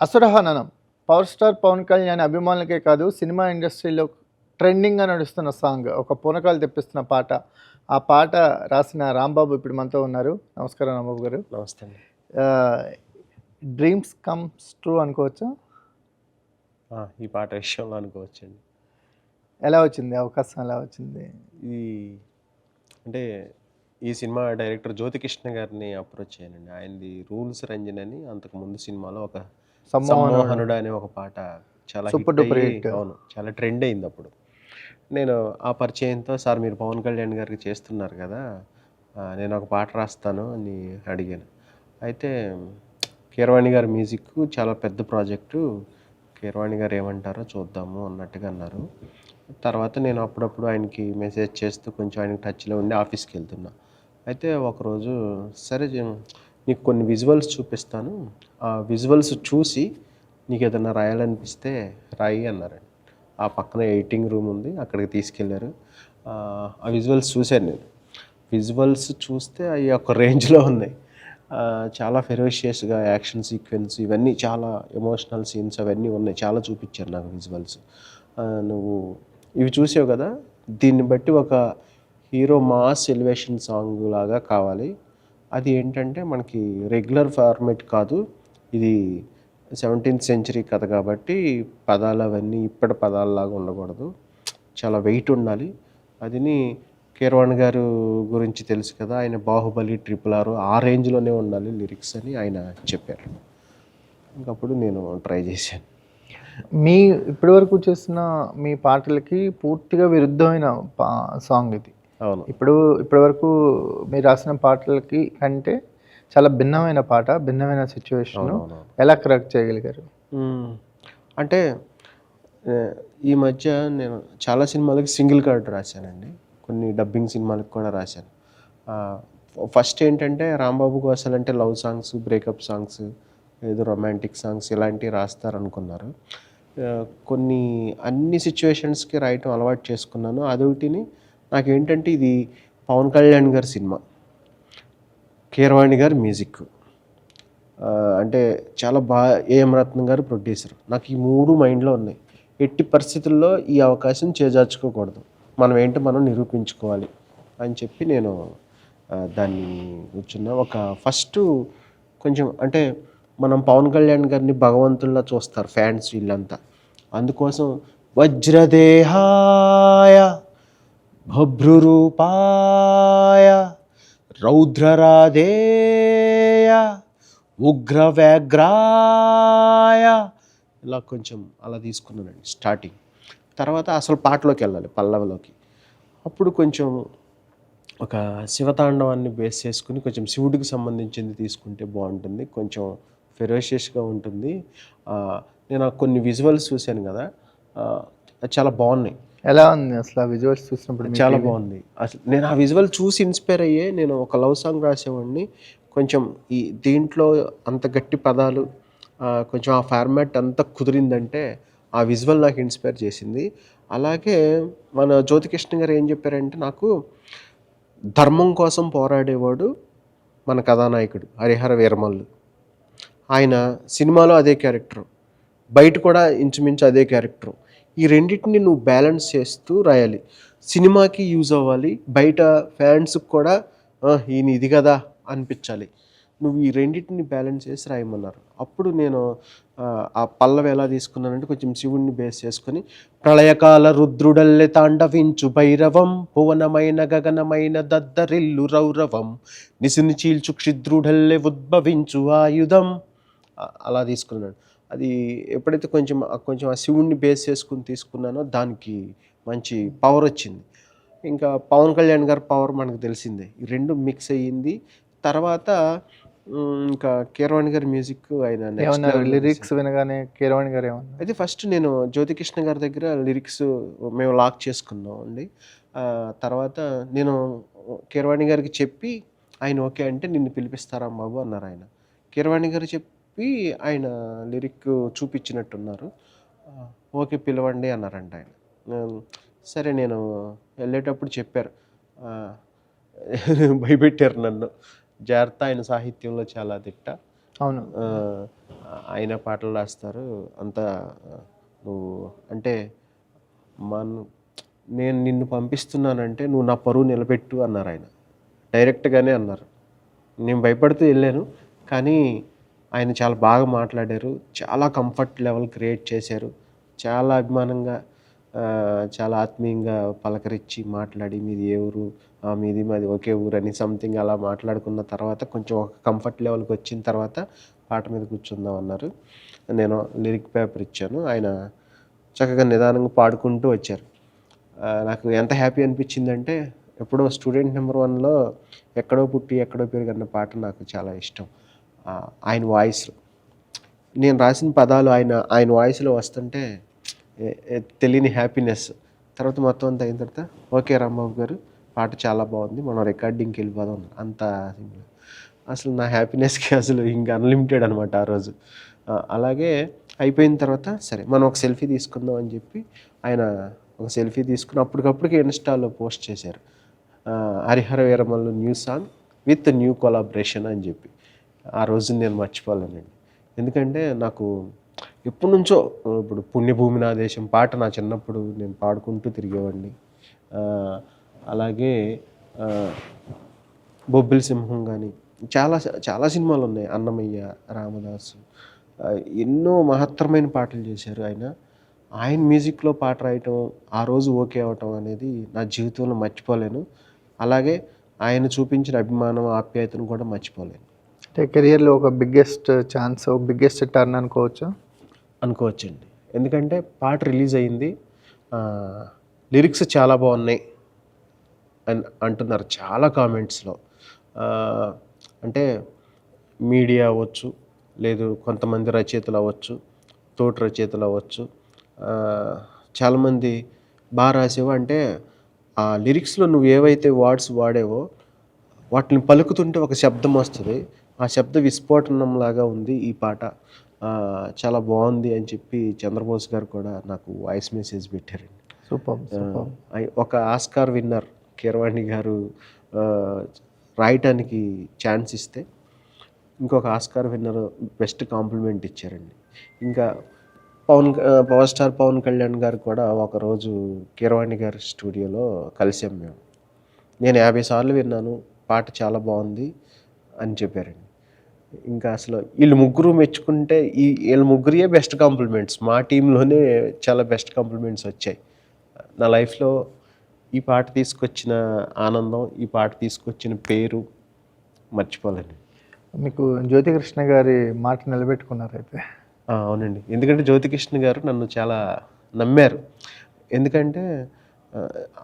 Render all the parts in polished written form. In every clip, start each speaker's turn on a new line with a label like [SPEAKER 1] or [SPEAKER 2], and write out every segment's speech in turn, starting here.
[SPEAKER 1] అసురహననం. 'Power star Pawan Kalyan' అభిమానులకే కాదు, cinema ఇండస్ట్రీలో ట్రెండింగ్‌గా నడుస్తున్న సాంగ్. ఒక పూనకాలు తెప్పిస్తున్న పాట. ఆ పాట రాసిన రాంబాబు ఇప్పుడు మనతో ఉన్నారు. నమస్కారం రాంబాబు గారు.
[SPEAKER 2] నమస్తే అండి.
[SPEAKER 1] ఆహ్, డ్రీమ్స్ కమ్స్ ట్రూ అనుకోవచ్చా?
[SPEAKER 2] ఈ పాట విషయంలో అనుకోవచ్చండి.
[SPEAKER 1] ఎలా వచ్చింది? అవకాశం ఎలా వచ్చింది?
[SPEAKER 2] ఈ అంటే ఈ సినిమా డైరెక్టర్ జ్యోతికృష్ణ గారిని అప్రోచ్ అయ్యానండి. ఆయనది 'రూల్స్ రంజన్' అని అంతకుముందు సినిమాలో ఒక
[SPEAKER 1] సమ్మోహనుడు.
[SPEAKER 2] 'సమ్మోహనుడు' అనే ఒక పాట చాలా
[SPEAKER 1] సూపర్
[SPEAKER 2] హిట్
[SPEAKER 1] డూపర్
[SPEAKER 2] అయ్యి
[SPEAKER 1] హిట్.
[SPEAKER 2] అవును. చాలా ట్రెండ్ అయిందప్పుడు. నేను ఆ పరిచయంతో సార్ మీరు పవన్ కళ్యాణ్ గారికి చేస్తున్నారు కదా! నేను ఒక పాట రాస్తాను అని అడిగాను. అయితే కీరవాణి గారి మ్యూజిక్ చాలా పెద్ద ప్రాజెక్టు. కీరవాణి గారు ఏమంటారో చూద్దాము అన్నట్టుగా అన్నారు. తర్వాత నేను అప్పుడప్పుడు ఆయనకి మెసేజ్ చేస్తూ కొంచెం ఆయనకి టచ్‌లో ఉండి ఆఫీస్‌కెళ్తున్నా. అయితే ఒకరోజు సరే నీకు కొన్ని విజువల్స్ చూపిస్తాను. ఆ విజువల్స్ చూసి నీకేదన్నా రాయాలనిపిస్తే రాయి అన్నారండి. ఆ పక్కన ఎడిటింగ్ రూమ్ ఉంది. అక్కడికి తీసుకెళ్లారు. ఆ విజువల్స్ చూశాను నేను. విజువల్స్ చూస్తే అయి ఒక రేంజ్‌లో ఉన్నాయి. చాలా ఫెరోషియస్‌గా యాక్షన్ సీక్వెన్స్ ఇవన్నీ చాలా ఎమోషనల్ సీన్స్ అవన్నీ ఉన్నాయి. చాలా చూపిచ్చారు నాకు విజువల్స్. నువ్వు ఇవి చూసావు కదా! దీన్ని బట్టి ఒక హీరో మాస్ ఎలివేషన్ సాంగ్ లాగా కావాలి. అది ఏంటంటే మనకి రెగ్యులర్ ఫార్మాట్ కాదు. ఇది 17థ్ సెంచరీ కథ కాబట్టి పదాలు అవన్నీ ఇప్పటి పదాల్లాగా ఉండకూడదు. చాలా వెయిట్ ఉండాలి. అదిని కీరవాణి గారు గురించి తెలుసు కదా! ఆయన 'బాహుబలి', 'ట్రిపుల్ ఆర్' ఆ రేంజ్‌లోనే ఉండాలి లిరిక్స్ అని ఆయన చెప్పారు. ఇంకప్పుడు నేను ట్రై చేశాను.
[SPEAKER 1] మీ ఇప్పటివరకు చేసిన మీ పాటలకి పూర్తిగా విరుద్ధమైన పా సాంగ్ ఇది.
[SPEAKER 2] అవును.
[SPEAKER 1] ఇప్పటివరకు మీరు రాసిన పాటలకి కంటే చాలా భిన్నమైన పాట, భిన్నమైన సిట్యుయేషను.
[SPEAKER 2] అవునవును.
[SPEAKER 1] ఎలా కరెక్ట్ చేయగలిగారు?
[SPEAKER 2] హ్మ్. అంటే ఈ మధ్య నేను చాలా సినిమాలకి సింగిల్ కార్డ్ రాశానండి. కొన్ని డబ్బింగ్ సినిమాలకు కూడా రాశాను. ఆహ్, ఫస్ట్ ఏంటంటే 'రాంబాబు గోసలంటే' లవ్ సాంగ్స్, బ్రేకప్ సాంగ్స్, ఏదో రొమాంటిక్ సాంగ్స్ ఇలాంటివి రాస్తారనుకున్నారు. కొన్ని అన్ని సిట్యుయేషన్స్‌కి రాయటం అలవాటు చేసుకున్నాను. అదొకటిని నాకేంటంటే ఇది పవన్ కళ్యాణ్ గారి సినిమా. కీరవాణి గారి మ్యూజిక్. అంటే చాలా ఏఎం రత్నం గారు ప్రొడ్యూసర్. నాకు ఈ 3 మైండ్‌లో ఉన్నాయి. ఎట్టి పరిస్థితుల్లో ఈ అవకాశం చేజార్చుకోకూడదు. మనం ఏంటో మనం నిరూపించుకోవాలి అని చెప్పి నేను దాన్ని కూర్చున్నా. ఒక ఫస్టు కొంచెం అంటే మనం పవన్ కళ్యాణ్ గారిని భగవంతుల్లా చూస్తారు ఫ్యాన్స్ వీళ్ళంతా. అందుకోసం వజ్రదేహాయ భభ్రురూపాయ రౌద్రరాధేయ ఉగ్రవ్యాఘ్రాయ ఇలా కొంచెం అలా తీసుకున్నానండి స్టార్టింగ్. తర్వాత అసలు పాటలోకి వెళ్ళాలి పల్లవిలోకి. అప్పుడు కొంచెం ఒక శివతాండవాన్ని బేస్ చేసుకుని కొంచెం శివుడికి సంబంధించింది తీసుకుంటే బాగుంటుంది. కొంచెం ఫెరోషియస్‌గా ఉంటుంది. నేను కొన్ని విజువల్స్ చూశాను కదా! చాలా బాగున్నాయి.
[SPEAKER 1] ఎలా ఉంది అసలు ఆ విజువల్స్ చూసినప్పుడు మీ
[SPEAKER 2] చాలా
[SPEAKER 1] ఫీలింగ్?
[SPEAKER 2] బాగుంది. అసలు నేను ఆ విజువల్ చూసి ఇన్‌స్పైర్ అయ్యే నేను ఒక లవ్ సాంగ్ రాసేవాడిని. కొంచెం ఈ దీంట్లో అంత గట్టి పదాలు కొంచెం ఆ ఫార్మాట్ అంతా కుదిరిందంటే ఆ విజువల్ నాకు ఇన్‌స్పైర్ చేసింది. అలాగే మన జ్యోతికృష్ణ గారు ఏం చెప్పారంటే నాకు ధర్మం కోసం పోరాడేవాడు మన కథానాయకుడు 'హరిహర వీరమల్లు'. ఆయన సినిమాలో అదే క్యారెక్టరు. బయట కూడా ఇంచుమించు అదే క్యారెక్టరు. ఈ రెండిటిని నువ్వు బ్యాలెన్స్ చేస్తూ రాయాలి. సినిమాకి యూజ్ అవ్వాలి. బయట ఫ్యాన్స్‌కి కూడా ఈయన ఇది కదా అనిపించాలి. నువ్వు ఈ రెండిటిని బ్యాలెన్స్ చేసి రాయమన్నారు. అప్పుడు నేను ఆ పల్లవి ఎలా తీసుకున్నానంటే కొంచెం శివుడిని బేస్ చేసుకొని ప్రళయకాల రుద్రుడల్లె తాండవించు భైరవం భువనమైన గగనమైన దద్దరిల్లు రౌరవం నిసిని చీల్చు క్షిద్రుడల్లె ఉద్భవించు ఆయుధం అలా తీసుకున్నాను. అది ఎప్పుడైతే కొంచెం కొంచెం ఆ శివుడిని బేస్ చేసుకుని తీసుకున్నానో దానికి మంచి పవర్ వచ్చింది. ఇంకా పవన్ కళ్యాణ్ గారి పవర్ మనకు తెలిసిందే. ఈ 2 మిక్స్ అయ్యింది. తర్వాత ఇంకా కీరవాణి గారి మ్యూజిక్ ఆయన నెక్స్ట్
[SPEAKER 1] ఏమన్నారు?
[SPEAKER 2] లెవెల్‌లో
[SPEAKER 1] లిరిక్స్
[SPEAKER 2] తీశారు.
[SPEAKER 1] వినగానే కీరవాణి గారు ఏమన్నారు?
[SPEAKER 2] అయితే ఫస్ట్ నేను జ్యోతికృష్ణ గారి దగ్గర లిరిక్స్ మేము లాక్ చేసుకున్నాం అండి. తర్వాత నేను కీరవాణి గారికి చెప్పి ఆయన ఓకే అంటే నిన్ను పిలిపిస్తారా బాబు అన్నారాయన. కీరవాణి గారు చెప్పి ఆయన లిరిక్ చూపించినట్టున్నారు. ఓకే పిలవండి అన్నారంట ఆయన. సరే నేను వెళ్ళేటప్పుడు చెప్పారు. భయపెట్టారు నన్ను. జాగ్రత్త ఆయన సాహిత్యంలో చాలా దిట్ట.
[SPEAKER 1] అవును.
[SPEAKER 2] ఆ, ఆయన పాటలు రాస్తారు. అంతా నువ్వు అంటే మన నేను నిన్ను పంపిస్తున్నానంటే నువ్వు నా పరువు నిలబెట్టు అన్నారు ఆయన. డైరెక్ట్గానే అన్నారు. నేను భయపడుతూ వెళ్ళాను. కానీ ఆయన చాలా బాగా మాట్లాడారు. చాలా కంఫర్ట్ లెవెల్ క్రియేట్ చేశారు. చాలా అభిమానంగా చాలా ఆత్మీయంగా పలకరించి మాట్లాడి మీది ఏ ఊరు? మీది మాది ఒకే ఊరని సంథింగ్ అలా మాట్లాడుకున్న తర్వాత కొంచెం ఒక కంఫర్ట్ లెవెల్‌కి వచ్చిన తర్వాత పాట మీద కూర్చుందాం అన్నారు. నేను లిరిక్ పేపర్ ఇచ్చాను. ఆయన చక్కగా నిదానంగా పాడుకుంటూ వచ్చారు. నాకు ఎంత హ్యాపీ అనిపించిందంటే ఎప్పుడో స్టూడెంట్ నంబర్ 1లో 'ఎక్కడో పుట్టి ఎక్కడో పెరిగన్న' పాట నాకు చాలా ఇష్టం. ఆయన వాయిస్‌లో. నేను రాసిన పదాలు ఆయన ఆయన వాయిస్‌లో వస్తుంటే తెలియని హ్యాపీనెస్. తర్వాత మొత్తం అంతా అయిన తర్వాత ఓకే రాంబాబు గారు పాట చాలా బాగుంది. మనం రికార్డింగ్‌కి వెళ్ళిపోదాం అన్నారు. అంత సింపుల్. అసలు నా హ్యాపీనెస్‌కి అసలు ఇంక అన్‌లిమిటెడ్ అనమాట ఆ రోజు. అలాగే అయిపోయిన తర్వాత సరే మనం ఒక సెల్ఫీ తీసుకుందాం అని చెప్పి ఆయన ఒక సెల్ఫీ తీసుకుని అప్పటికప్పటికి ఇన్‌స్టాలో పోస్ట్ చేశారు. 'Harihara Veeramallu' new song with new collaboration అని చెప్పి. ఆ రోజుని నేను మర్చిపోలేనండి. ఎందుకంటే నాకు ఎప్పటినుంచో ఇప్పుడు 'పుణ్యభూమి నా దేశం' పాట నా చిన్నప్పుడు నేను పాడుకుంటూ తిరిగేవాడిని. అలాగే ఆహ్, 'బొబ్బిలి సింహం' గాని చాలా చాలా సినిమాలున్నాయి. 'అన్నమయ్య', 'రామదాసు' ఎన్నో మహత్తరమైన పాటలు చేశారు ఆయన. ఆయన మ్యూజిక్‌లో పాట రాయటం, ఆ రోజు ఓకే అవ్వటం అనేది నా జీవితంలో మర్చిపోలేను. అలాగే ఆయన చూపించిన అభిమానం, ఆప్యాయతను కూడా మర్చిపోలేను.
[SPEAKER 1] అంటే కెరియర్‌లో ఒక బిగ్గెస్ట్ ఛాన్స్, బిగ్గెస్ట్ టర్న్ అనుకోవచ్చా?
[SPEAKER 2] అనుకోవచ్చండి. ఎందుకంటే పాట రిలీజ్ అయింది. లిరిక్స్ చాలా బాగున్నాయి అని అంటున్నారు చాలా కామెంట్స్‌లో. అంటే మీడియా అవ్వచ్చు, లేదు కొంతమంది రచయితలు అవ్వచ్చు, తోటి రచయితలు అవ్వచ్చు. చాలామంది రాసావు అంటే ఆ లిరిక్స్‌లో నువ్వు ఏవైతే వర్డ్స్ వాడావో వాటిని పలుకుతుంటే ఒక శబ్దం వస్తది. ఆ శబ్ద విస్ఫోటనంలాగా ఉంది ఈ పాట. చాలా బావుంది అని చెప్పి 'చంద్రబోస్' గారు కూడా నాకు వాయిస్ మెసేజ్ పెట్టారండి.
[SPEAKER 1] సూపర్బ్! సూపర్బ్!
[SPEAKER 2] ఒక ఆస్కార్ విన్నర్ 'కీరవాణి' గారు ఆహ్, రాయటానికి ఛాన్స్ ఇస్తే, ఇంకొక ఆస్కార్ విన్నర్ బెస్ట్ కాంప్లిమెంట్ ఇచ్చారండి. ఇంకా పవర్ స్టార్ 'పవన్ కళ్యాణ్' గారు కూడా ఒకరోజు 'కీరవాణి' గారి స్టూడియోలో కలిసాం మేము. నేను 50 సార్లు విన్నాను. పాట చాలా బావుంది అని చెప్పారండి. ఇంకా అసలు ఈళ్ళు ముగ్గురు మెచ్చుకుంటే ఈళ్ళ ముగ్గురియే బెస్ట్ కాంప్లిమెంట్స్. మా టీమ్‌లోనే చాలా బెస్ట్ కాంప్లిమెంట్స్ వచ్చాయి. నా లైఫ్‌లో ఈ పాట తీసుకొచ్చిన ఆనందం, ఈ పాట తీసుకొచ్చిన పేరు మర్చిపోలేను.
[SPEAKER 1] మీకు జ్యోతికృష్ణ గారి మాట నిలబెట్టుకున్నారైతే.
[SPEAKER 2] అవునండి. ఎందుకంటే జ్యోతికృష్ణ గారు నన్ను చాలా నమ్మారు. ఎందుకంటే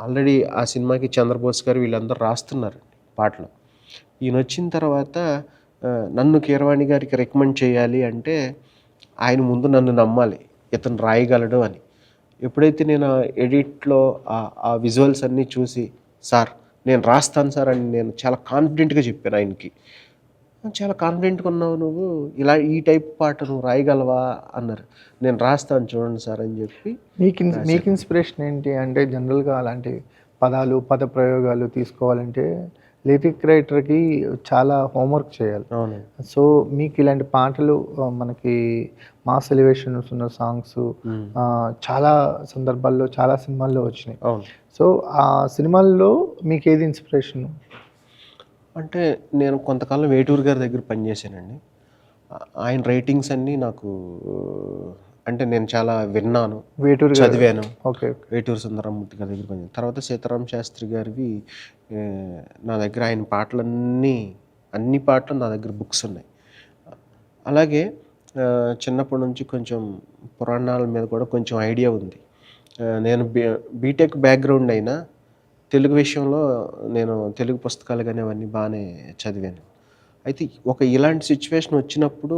[SPEAKER 2] ఆల్రెడీ ఆ సినిమాకి 'చంద్రబోస్' గారు వీళ్ళందరూ రాస్తున్నారు పాటలు. ఈయనొచ్చిన తర్వాత నన్ను 'కీరవాణి' గారికి రికమెండ్ చేయాలి అంటే ఆయన ముందు నన్ను నమ్మాలి. ఇతను రాయగలడు అని. ఎప్పుడైతే నేను ఎడిట్‌లో ఆ విజువల్స్ అన్నీ చూసి సార్ నేను రాస్తాను సార్ అని నేను చాలా కాన్ఫిడెంట్‌గా చెప్పాను ఆయనకి. చాలా కాన్ఫిడెంట్‌గా ఉన్నావు నువ్వు. ఇలా ఈ టైప్ పాట నువ్వు రాయగలవా అన్నారు. నేను రాస్తాను చూడండి సార్ అని చెప్పి
[SPEAKER 1] మీకు ఇన్స్పిరేషన్ ఏంటి? అంటే జనరల్‌గా అలాంటి పదాలు, పద ప్రయోగాలు తీసుకోవాలంటే లిరిక్ రైటర్‌కి చాలా హోంవర్క్ చేయాలి.
[SPEAKER 2] అవును.
[SPEAKER 1] సో, మీకు ఇలాంటి పాటలు మనకి మాస్ ఎలివేషన్స్ ఉన్న సాంగ్స్ చాలా సందర్భాల్లో, చాలా సినిమాల్లో వచ్చినాయి.
[SPEAKER 2] అవును.
[SPEAKER 1] సో, ఆ సినిమాల్లో మీకేది ఇన్స్పిరేషను?
[SPEAKER 2] అంటే నేను కొంతకాలం వేటూరు గారి దగ్గర పనిచేశానండి. ఆయన రైటింగ్స్ అన్నీ నాకు అంటే నేను చాలా విన్నాను,
[SPEAKER 1] వేటూరు గారు.
[SPEAKER 2] చదివాను.
[SPEAKER 1] ఓకే.
[SPEAKER 2] వేటూరు సుందరమూర్తి గారి దగ్గర పనిచేశాను. తర్వాత సీతారామ శాస్త్రి గారివి నా దగ్గర ఆయన పాటలన్నీ అన్ని పాటలు నా దగ్గర బుక్స్ ఉన్నాయి. అలాగే చిన్నప్పటి నుంచి కొంచెం పురాణాల మీద కూడా కొంచెం ఐడియా ఉంది. నేను బీటెక్ బ్యాక్‌గ్రౌండ్ అయినా తెలుగు విషయంలో నేను తెలుగు పుస్తకాలు గాని అవన్నీ బాగానే చదివాను. అయితే ఇలాంటి సిచ్యువేషన్ వచ్చినప్పుడు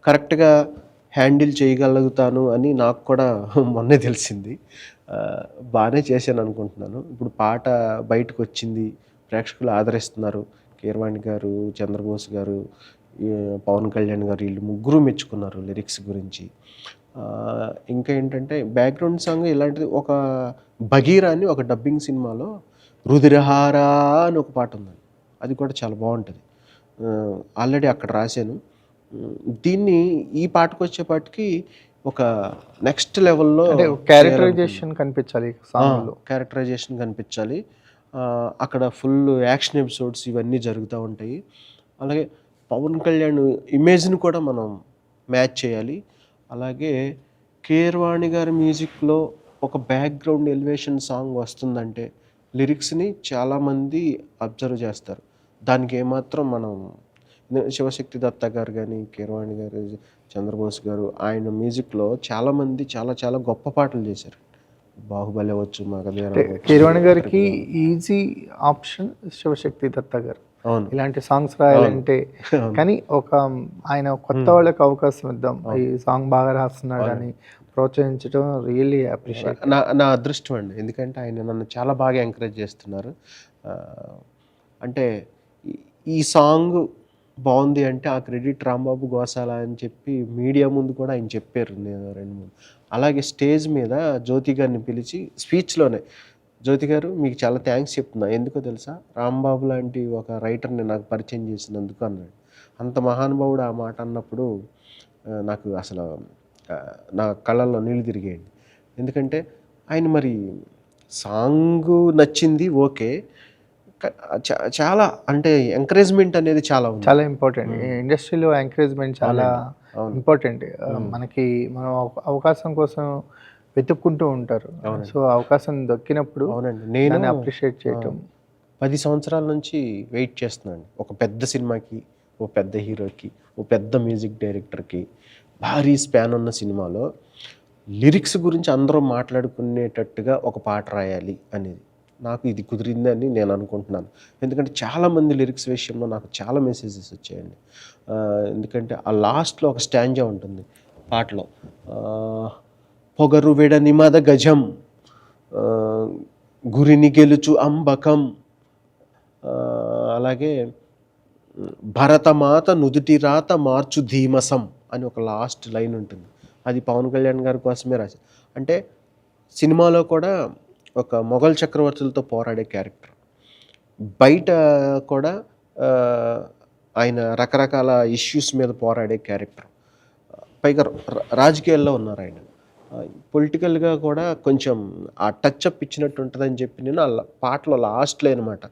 [SPEAKER 2] కరెక్ట్‌గా హ్యాండిల్ చేయగలుగుతాను అని నాకు కూడా మొన్నే తెలిసింది. బానే చేశాను అనుకుంటున్నాను. ఇప్పుడు పాట బయటకొచ్చింది. ప్రేక్షకులు ఆదరిస్తున్నారు. కీరవాణి గారు, చంద్రబోస్ గారు, పవన్ కళ్యాణ్ గారు వీళ్ళు ముగ్గురు మెచ్చుకున్నారు లిరిక్స్ గురించి. ఇంకా ఏంటంటే బ్యాక్‌గ్రౌండ్ సాంగ్ ఇలాంటిది ఒక 'బగీరా' అని ఒక డబ్బింగ్ సినిమాలో 'రుధిరహార' అని ఒక పాట ఉందండి. అది కూడా చాలా బావుంటది. ఆల్రెడీ అక్కడ రాశాను. దీన్ని ఈ పాటకు వచ్చేపాటికి ఒక నెక్స్ట్ లెవెల్లో
[SPEAKER 1] అంటే క్యారెక్టరైజేషన్ కనిపించాలి సాంగ్లో.
[SPEAKER 2] క్యారెక్టరైజేషన్ కనిపించాలి. అక్కడ ఫుల్ యాక్షన్ ఎపిసోడ్స్ ఇవన్నీ జరుగుతూ ఉంటాయి. అలాగే పవన్ కళ్యాణ్ ఇమేజ్ని కూడా మనం మ్యాచ్ చేయాలి. అలాగే కీరవాణి గారి మ్యూజిక్లో ఒక బ్యాక్గ్రౌండ్ ఎలివేషన్ సాంగ్ వస్తుందంటే లిరిక్స్ని చాలామంది అబ్జర్వ్ చేస్తారు. దానికి ఏమాత్రం మనం శివశక్తి దత్త గారు కానీ, కీరవాణి గారు, చంద్రబోస్ గారు ఆయన మ్యూజిక్లో చాలామంది చాలా చాలా గొప్ప పాటలు చేశారు. బాహుబలి అవ్వచ్చు, మగధీర
[SPEAKER 1] కీరవాణి గారికి ఈజీ ఆప్షన్ శివశక్తి దత్త గారు.
[SPEAKER 2] అవును,
[SPEAKER 1] ఇలాంటి సాంగ్స్ రాయాలంటే. కానీ ఆయన కొత్త వాళ్ళకి అవకాశం ఇద్దాం, ఈ సాంగ్ బాగా రాస్తున్నాడు అని ప్రోత్సహించడం రియల్లీ అప్రిషియేట్.
[SPEAKER 2] నా అదృష్టం అండి. ఎందుకంటే ఆయన నన్ను చాలా బాగా ఎంకరేజ్ చేస్తున్నారు. అంటే ఈ సాంగ్ బాగుంది అంటే ఆ క్రెడిట్ రాంబాబు గోసాల అని చెప్పి మీడియా ముందు కూడా ఆయన చెప్పారు. నేను 2-3 అలాగే స్టేజ్ మీద జ్యోతి గారిని పిలిచి స్పీచ్లోనే, జ్యోతి గారు మీకు చాలా థ్యాంక్స్ చెప్తున్నా, ఎందుకో తెలుసా, రాంబాబు లాంటి ఒక రైటర్ని నాకు పరిచయం చేసినందుకు అన్నాడు. అంత మహానుభావుడు ఆ మాట అన్నప్పుడు నాకు అసలు నా కళ్ళల్లో నీళ్ళు తిరిగేయండి. ఎందుకంటే ఆయన మరి సాంగ్ నచ్చింది ఓకే, చాలా అంటే ఎంకరేజ్మెంట్ అనేది చాలా ఉంది.
[SPEAKER 1] చాలా ఇంపార్టెంట్. ఇండస్ట్రీలో ఎంకరేజ్మెంట్ చాలా ఇంపార్టెంట్. మనకి మనం అవకాశం కోసం వెతుక్కుంటూ ఉంటారు. సో అవకాశం దొక్కినప్పుడు నేను అప్రిషియేట్ చేయటం.
[SPEAKER 2] 10 సంవత్సరాల నుంచి వెయిట్ చేస్తున్నాను ఒక పెద్ద సినిమాకి, ఓ పెద్ద హీరోకి, ఓ పెద్ద మ్యూజిక్ డైరెక్టర్కి, భారీ స్పాన్ ఉన్న సినిమాలో లిరిక్స్ గురించి అందరూ మాట్లాడుకునేటట్టుగా ఒక పాట రాయాలి అనేది. నాకు ఇది కుదిరిందని నేను అనుకుంటున్నాను. ఎందుకంటే చాలామంది లిరిక్స్ విషయంలో నాకు చాలా మెసేజెస్ వచ్చాయండి. ఎందుకంటే ఆ లాస్ట్లో ఒక స్టాంజా ఉంటుంది పాటలో, పొగరు విడని మద గజం, గురిని గెలుచు అంబకం, అలాగే భరతమాత నుదుటి రాత మార్చు ధీమసం అని ఒక లాస్ట్ లైన్ ఉంటుంది. అది పవన్ కళ్యాణ్ గారి కోసమే రాశారు. అంటే సినిమాలో కూడా ఒక మొఘల్ చక్రవర్తులతో పోరాడే క్యారెక్టర్, బయట కూడా ఆయన రకరకాల ఇష్యూస్ మీద పోరాడే క్యారెక్టర్, పైగా రాజకీయాల్లో ఉన్నారు ఆయన. పొలిటికల్గా కూడా కొంచెం ఆ టచ్అప్ ఇచ్చినట్టు ఉంటుందని చెప్పి నేను ఆ పాటలో లాస్ట్లో అనమాట,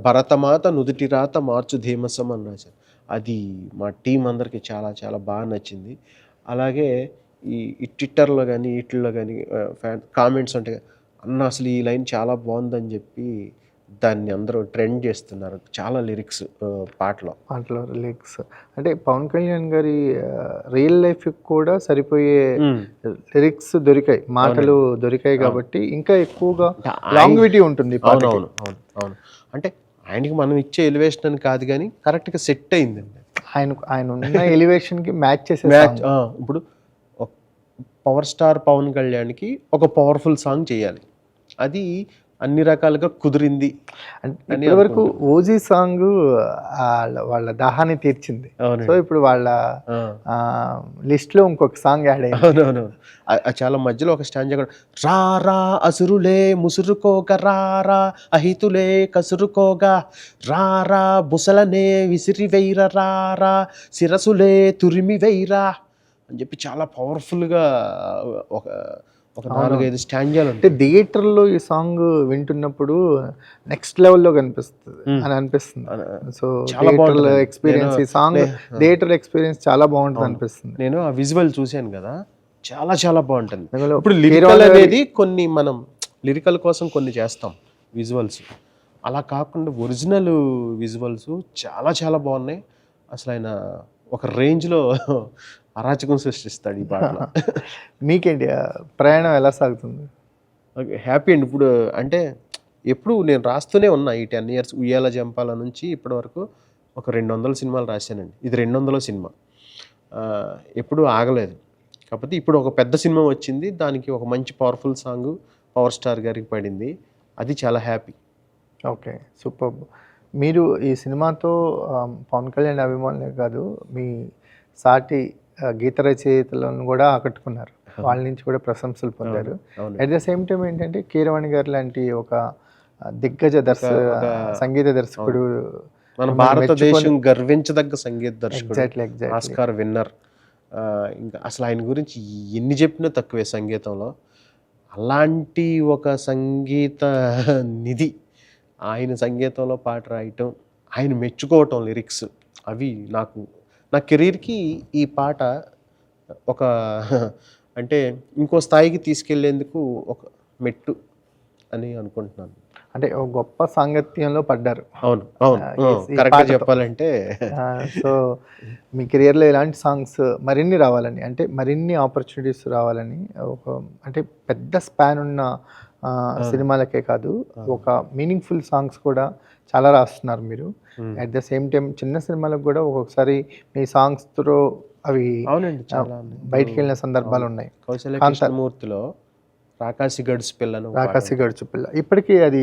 [SPEAKER 2] భరతమాత నుదుటి రాత మార్చు ధీమసం అని రాశారు. అది మా టీం అందరికీ చాలా చాలా బాగా నచ్చింది. అలాగే ఈ ట్విట్టర్లో కానీ వీటిల్లో కానీ కామెంట్స్ ఉంటాయి, అన్న అసలు ఈ లైన్ చాలా బాగుందని చెప్పి దాన్ని అందరూ ట్రెండ్ చేస్తున్నారు. చాలా లిరిక్స్ పాటలో
[SPEAKER 1] లిరిక్స్ అంటే పవన్ కళ్యాణ్ గారి రియల్ లైఫ్ కూడా సరిపోయే లిరిక్స్ దొరికాయి, మాటలు దొరికాయి కాబట్టి ఇంకా ఎక్కువగా లాంగ్విటీ ఉంటుంది.
[SPEAKER 2] అవును అవును అవును అవును. అంటే ఆయనకి మనం ఇచ్చే ఎలివేషన్ అని కాదు కానీ కరెక్ట్గా సెట్ అయిందండి.
[SPEAKER 1] ఆయన ఉన్న ఎలివేషన్కి మ్యాచ్ చేసే
[SPEAKER 2] ఇప్పుడు పవర్ స్టార్ పవన్ కళ్యాణ్కి ఒక పవర్ఫుల్ సాంగ్ చేయాలి, అది అన్ని రకాలుగా కుదిరింది.
[SPEAKER 1] ఇప్పటి వరకు ఓజీ సాంగ్ వాళ్ళ దాహాన్ని తీర్చింది. సో ఇప్పుడు వాళ్ళ లిస్ట్ లో ఇంకొక సాంగ్ యాడ్ అయ్యింది.
[SPEAKER 2] అవునవును, చాలా మధ్యలో ఒక స్టాంజా కూడా, రారా అసురులే ముసురుకోగా, రారా అహితులే కసురుకోగా, రారా బుసలనే విసిరి వెయ్యరా, రారా శిరసులే తురిమి వెయ్యరా అని చెప్పి చాలా పవర్ఫుల్గా ఒక 4-5 స్టాంజాలు
[SPEAKER 1] అంటే థియేటర్లో ఈ సాంగ్ వింటున్నప్పుడు నెక్స్ట్ లెవెల్లో కనిపిస్తుంది అని అనిపిస్తుంది. సో థియేటర్ ఎక్స్పీరియన్స్, ఈ సాంగ్ థియేటర్ ఎక్స్పీరియన్స్ చాలా బాగుంటుంది అనిపిస్తుంది.
[SPEAKER 2] నేను ఆ విజువల్ చూశాను కదా, చాలా చాలా బాగుంటుంది. ఇప్పుడు లిరికల్ అనేది కొన్ని మనం లిరికల్ కోసం కొన్ని చేస్తాం విజువల్స్, అలా కాకుండా ఒరిజినల్ విజువల్స్ చాలా చాలా బాగున్నాయి. అసలు ఆయన ఒక రేంజ్లో అరాచకం సృష్టిస్తాడు ఈ పాటలో.
[SPEAKER 1] మీకేంటి ప్రయాణం ఎలా సాగుతుంది?
[SPEAKER 2] ఓకే, హ్యాపీ అండి. ఇప్పుడు అంటే ఎప్పుడు నేను రాస్తూనే ఉన్నా ఈ 10 years, ఉయ్యాల జంపాల నుంచి ఇప్పటి వరకు ఒక 200 సినిమాలు రాశానండి. ఇది 200వ సినిమా, ఎప్పుడూ ఆగలేదు. కాకపోతే ఇప్పుడు ఒక పెద్ద సినిమా వచ్చింది, దానికి ఒక మంచి పవర్ఫుల్ సాంగ్ పవర్ స్టార్ గారికి పడింది, అది చాలా హ్యాపీ.
[SPEAKER 1] Okay, super. మీరు ఈ సినిమాతో పవన్ కళ్యాణ్ అభిమానులే కాదు, మీ సాటి గీత రచయితలను కూడా ఆకట్టుకున్నారు, వాళ్ళ నుంచి కూడా ప్రశంసలు పొందారు. అట్ ద సేమ్ టైం ఏంటంటే కీరవాణి గారు లాంటి ఒక దిగ్గజ సంగీత దర్శకుడు
[SPEAKER 2] మన
[SPEAKER 1] మిమ్మల్ని
[SPEAKER 2] భారతదేశం గర్వించదగ్గ సంగీత దర్శకుడు,
[SPEAKER 1] ఎగ్జాక్ట్లీ
[SPEAKER 2] ఆస్కార్ విన్నర్. ఇంకా అసలు ఆయన గురించి ఎన్ని చెప్పినా తక్కువే సంగీతంలో. అలాంటి ఒక సంగీత నిధి ఆయన సంగీతంలో పాట రాయటం, ఆయన మెచ్చుకోవటం లిరిక్స్ అవి నాకు నా కెరీర్కి ఈ పాట ఒక అంటే ఇంకో స్థాయికి తీసుకెళ్లేందుకు ఒక మెట్టు అని అనుకుంటున్నాను.
[SPEAKER 1] అంటే ఒక గొప్ప సాంగత్యంలో పడ్డారు.
[SPEAKER 2] అవును అవును
[SPEAKER 1] ఈ
[SPEAKER 2] కరెక్ట్గా
[SPEAKER 1] పాటతో.
[SPEAKER 2] చెప్పాలంటే
[SPEAKER 1] సో మీ కెరియర్లో ఇలాంటి సాంగ్స్ మరిన్ని రావాలని, అంటే మరిన్ని ఆపర్చునిటీస్ రావాలని, ఒక అంటే పెద్ద స్పాన్ ఉన్న సినిమాలకే కాదు, ఒక మీనింగ్ఫుల్ సాంగ్స్ కూడా చాలా రాస్తున్నారు మీరు. అట్ ద సేమ్ టైం చిన్న సినిమాలకు కూడా ఒక్కొక్కసారి మీ సాంగ్స్ త్రో అవి
[SPEAKER 2] అవునండి చాలా ఉన్నాయి.
[SPEAKER 1] బయటికి వెళ్ళిన సందర్భాలు ఉన్నాయి.
[SPEAKER 2] కౌశల్య కృష్ణమూర్తిలో రాకాసి గడుసు పిల్లను
[SPEAKER 1] రాకాసి గడుచు పిల్ల ఇప్పటికీ అది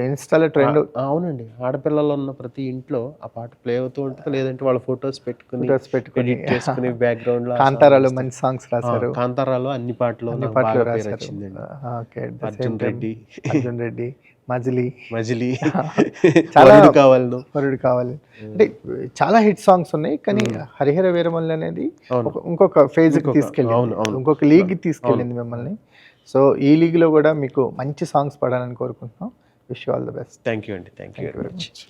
[SPEAKER 1] ఇన్స్టాలో ట్రెండ్.
[SPEAKER 2] అవునండి, ఆడపిల్లలు ఉన్న ప్రతి ఇంట్లో ఆ పాట ప్లే అవుతూ ఉంటుంది, లేదంటే వాళ్ళ ఫోటోస్ పెట్టుకుని
[SPEAKER 1] పెట్టుకుని
[SPEAKER 2] ఎడిట్ చేసుకుని బ్యాక్గ్రౌండ్ లో
[SPEAKER 1] కాంతారాలో మంచి సాంగ్స్ రాశారు.
[SPEAKER 2] కాంతారాలో అన్ని పాటలు నాకు
[SPEAKER 1] పాటలు
[SPEAKER 2] బాగా పేరు
[SPEAKER 1] రాశారు.
[SPEAKER 2] వచ్చిందండి.
[SPEAKER 1] Okay, at the same
[SPEAKER 2] Arjun
[SPEAKER 1] time
[SPEAKER 2] Reddy,
[SPEAKER 1] Arjun Reddy, Majili,
[SPEAKER 2] Majili,
[SPEAKER 1] చాలా
[SPEAKER 2] వరుడు కావాలను.
[SPEAKER 1] వరుడు కావాలి, అంటే చాలా హిట్ సాంగ్స్ ఉన్నాయి. కానీ హరిహర వీరమల్లి అనేది ఇంకొక ఫేజ్ కి తీసుకెళ్ళింది, ఇంకొక లీగ్ తీసుకెళ్ళింది మిమ్మల్ని. సో ఈ లీగ్లో కూడా మీకు మంచి సాంగ్స్ పడాలని కోరుకుంటున్నాం. Wish you all the best.
[SPEAKER 2] Thank you అండి, థ్యాంక్ యూ వెరీ మచ్.